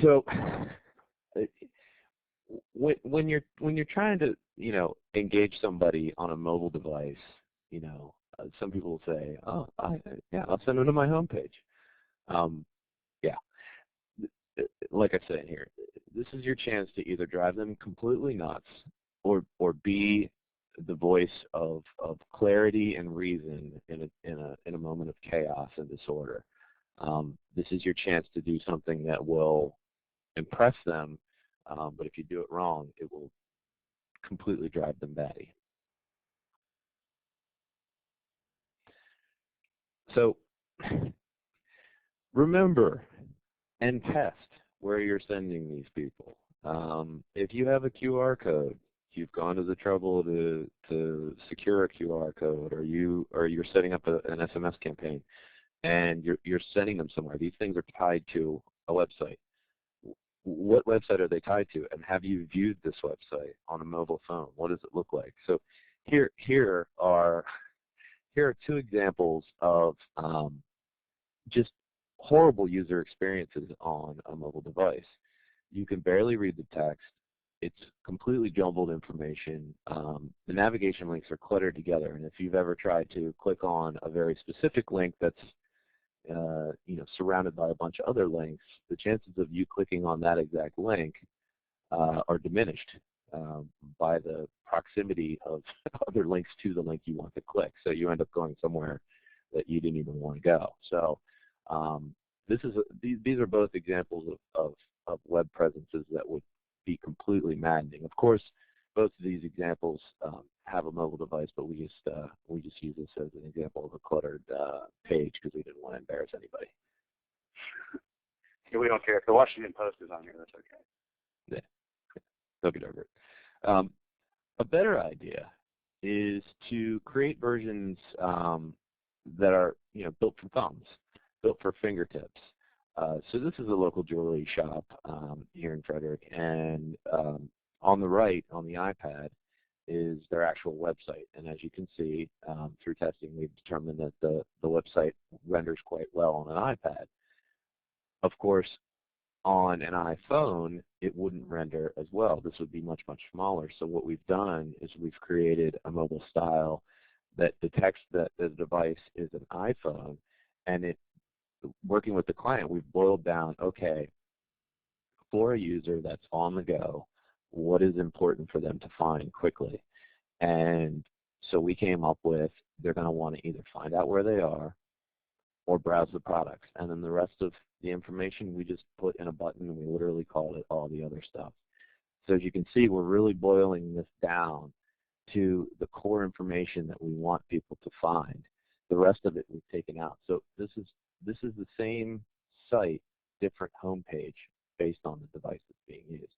So when you're trying to engage somebody on a mobile device, some people will say, oh, yeah, I'll send them to my homepage. Yeah, like I said here, this is your chance to either drive them completely nuts or be the voice of clarity and reason in a moment of chaos and disorder. This is your chance to do something that will impress them, but if you do it wrong, it will completely drive them batty. So remember and test where you're sending these people. If you have a QR code, you've gone to the trouble to secure a QR code, or you're setting up an SMS campaign, and you're sending them somewhere. These things are tied to a website. What website are they tied to, and have you viewed this website on a mobile phone? What does it look like? So here are two examples of just horrible user experiences on a mobile device. You can barely read the text. It's completely jumbled information. The navigation links are cluttered together, and if you've ever tried to click on a very specific link that's surrounded by a bunch of other links, the chances of you clicking on that exact link are diminished by the proximity of other links to the link you want to click. So you end up going somewhere that you didn't even want to go. So these are both examples of web presences that would be completely maddening. Of course, both of these examples have a mobile device, but we just use this as an example of a cluttered page because we didn't want to embarrass anybody. Yeah, we don't care if the Washington Post is on here. That's okay. Yeah, they'll get over it. A better idea is to create versions that are built for thumbs, built for fingertips. So this is a local jewelry shop here in Frederick, and on the right, on the iPad, is their actual website. And as you can see, through testing, we've determined that the website renders quite well on an iPad. Of course, on an iPhone, it wouldn't render as well. This would be much, much smaller. So what we've done is we've created a mobile style that detects that the device is an iPhone, and working with the client, we've boiled down, okay, for a user that's on the go, what is important for them to find quickly? And so we came up with they're going to want to either find out where they are or browse the products. And then the rest of the information we just put in a button, and we literally called it all the other stuff. So as you can see, we're really boiling this down to the core information that we want people to find. The rest of it we've taken out. So this is the same site, different homepage based on the device that's being used.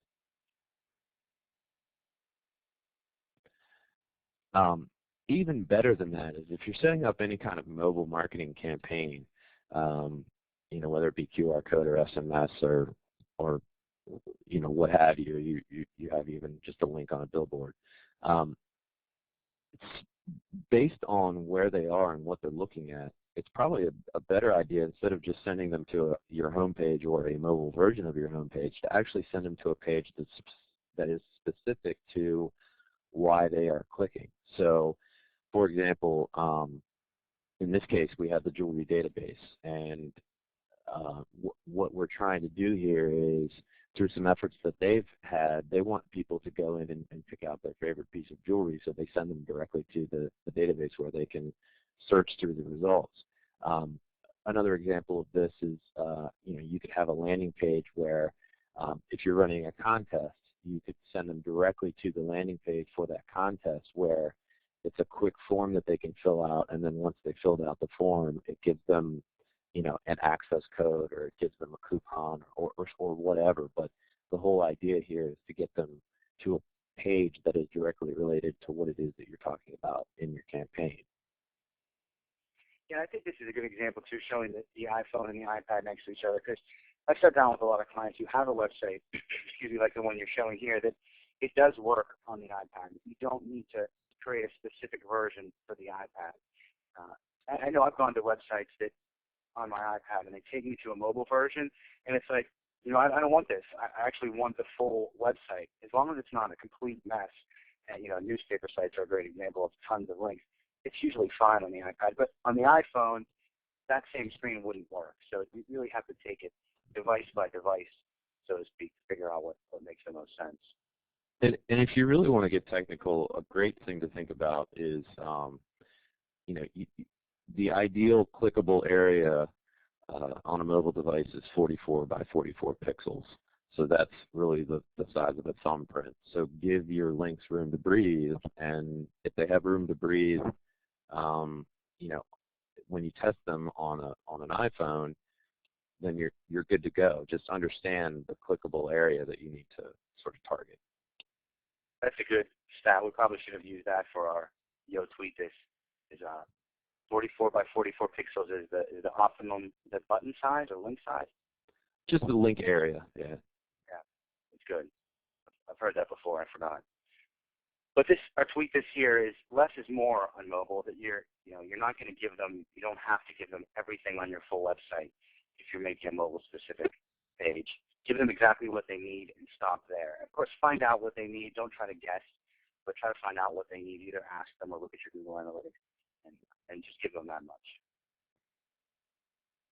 Even better than that is if you're setting up any kind of mobile marketing campaign, whether it be QR code or SMS or what have you, you have even just a link on a billboard. It's based on where they are and what they're looking at. It's probably a better idea, instead of just sending them to your homepage or a mobile version of your homepage, to actually send them to a page that is specific to why they are clicking. So, for example, in this case, we have the jewelry database, and what we're trying to do here is, through some efforts that they've had, they want people to go in and pick out their favorite piece of jewelry, so they send them directly to the database where they can search through the results. Another example of this is, you could have a landing page where if you're running a contest, you could send them directly to the landing page for that contest, where it's a quick form that they can fill out, and then once they filled out the form, it gives them an access code, or it gives them a coupon, or whatever. But the whole idea here is to get them to a page that is directly related to what it is that you're talking about in your campaign. Yeah, I think this is a good example, too, showing the iPhone and the iPad next to each other, because I've sat down with a lot of clients who have a website, excuse me, like the one you're showing here, that it does work on the iPad. You don't need to create a specific version for the iPad. I know I've gone to websites that on my iPad, and they take me to a mobile version, and it's like you know, I don't want this. I actually want the full website. As long as it's not a complete mess, and, you know, newspaper sites are a great example of tons of links. It's usually fine on the iPad, but on the iPhone, that same screen wouldn't work. So you really have to take it device by device, so to speak, to figure out what makes the most sense. And if you really want to get technical, a great thing to think about is, you know, the ideal clickable area on a mobile device is 44 by 44 pixels. So that's really the size of a thumbprint. So give your links room to breathe, and if they have room to breathe, you know, when you test them on an iPhone, then you're good to go. Just understand the clickable area that you need to sort of target. That's a good stat. We probably should have used that for our Yo Tweet This. Is 44 by 44 pixels is the optimum button size or link size? Just the link area, yeah. Yeah, it's good. I've heard that before. I forgot. But this, our tweet this here is less is more on mobile. That you're not going to give them. You don't have to give them everything on your full website if you're making a mobile specific page. Give them exactly what they need and stop there. Of course, find out what they need. Don't try to guess, but try to find out what they need. Either ask them or look at your Google Analytics and just give them that much.